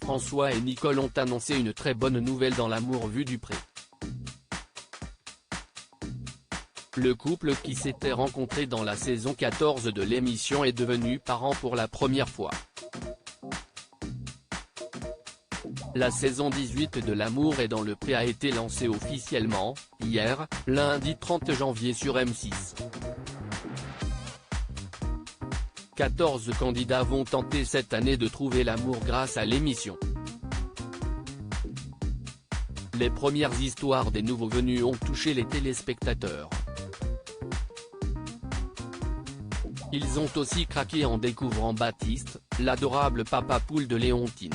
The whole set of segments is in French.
François et Nicole ont annoncé une très bonne nouvelle dans l'amour vu du pré. Le couple qui s'était rencontré dans la saison 14 de l'émission est devenu parent pour la première fois. La saison 18 de L'amour est dans le pré a été lancée officiellement, hier, lundi 30 janvier sur M6. 14 candidats vont tenter cette année de trouver l'amour grâce à l'émission. Les premières histoires des nouveaux venus ont touché les téléspectateurs. Ils ont aussi craqué en découvrant Baptiste, l'adorable papa poule de Léontine.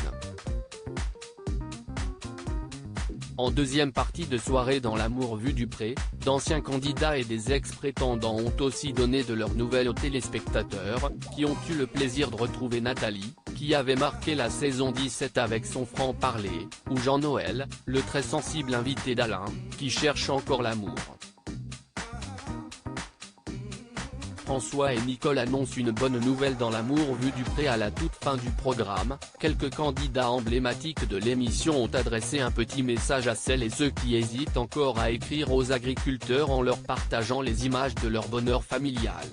En deuxième partie de soirée dans l'amour vu du pré, d'anciens candidats et des ex-prétendants ont aussi donné de leurs nouvelles aux téléspectateurs, qui ont eu le plaisir de retrouver Nathalie, qui avait marqué la saison 17 avec son franc-parler, ou Jean-Noël, le très sensible invité d'Alain, qui cherche encore l'amour. François et Nicole annoncent une bonne nouvelle dans l'amour vu du pré à la toute fin du programme. Quelques candidats emblématiques de l'émission ont adressé un petit message à celles et ceux qui hésitent encore à écrire aux agriculteurs en leur partageant les images de leur bonheur familial.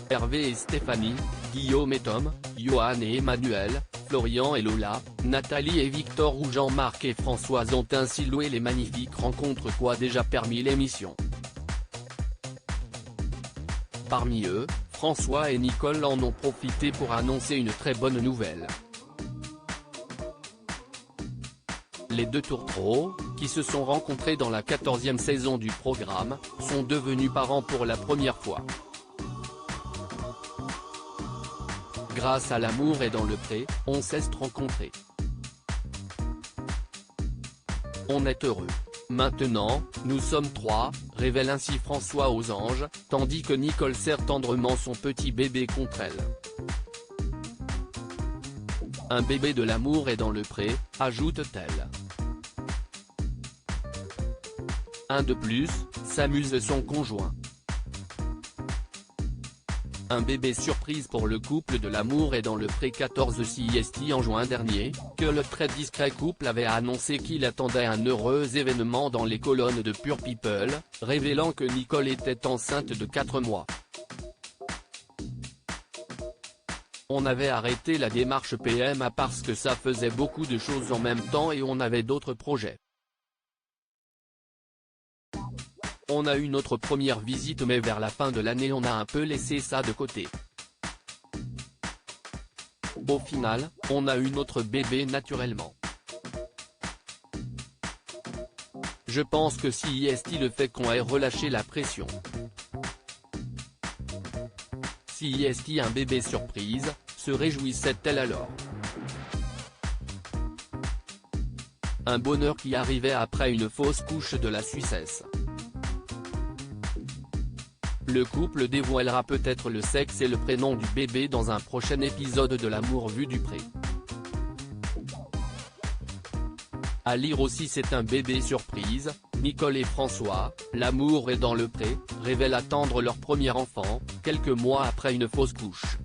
Hervé et Stéphanie, Guillaume et Tom, Johan et Emmanuel, Florian et Lola, Nathalie et Victor ou Jean-Marc et Françoise ont ainsi loué les magnifiques rencontres qu'a déjà permis l'émission. Parmi eux, François et Nicole en ont profité pour annoncer une très bonne nouvelle. Les deux tourtereaux, qui se sont rencontrés dans la 14e saison du programme, sont devenus parents pour la première fois. Grâce à l'amour et dans le pré, on s'est rencontrés. On est heureux. Maintenant, nous sommes trois, révèle ainsi François aux anges, tandis que Nicole serre tendrement son petit bébé contre elle. Un bébé de l'amour est dans le pré, ajoute-t-elle. Un de plus, s'amuse son conjoint. Un bébé surprise pour le couple de l'amour est dans le pré 14 CST en juin dernier, que le très discret couple avait annoncé qu'il attendait un heureux événement dans les colonnes de Pure People, révélant que Nicole était enceinte de 4 mois. On avait arrêté la démarche PMA parce que ça faisait beaucoup de choses en même temps et on avait d'autres projets. On a eu notre première visite mais vers la fin de l'année on a un peu laissé ça de côté. Au final, on a eu notre bébé naturellement. Je pense que si est le fait qu'on ait relâché la pression. Si est un bébé surprise, se réjouissait-elle alors? Un bonheur qui arrivait après une fausse couche de la Suissesse. Le couple dévoilera peut-être le sexe et le prénom du bébé dans un prochain épisode de l'amour vu du pré. À lire aussi c'est un bébé surprise, Nicole et François, l'amour est dans le pré, révèlent attendre leur premier enfant, quelques mois après une fausse couche.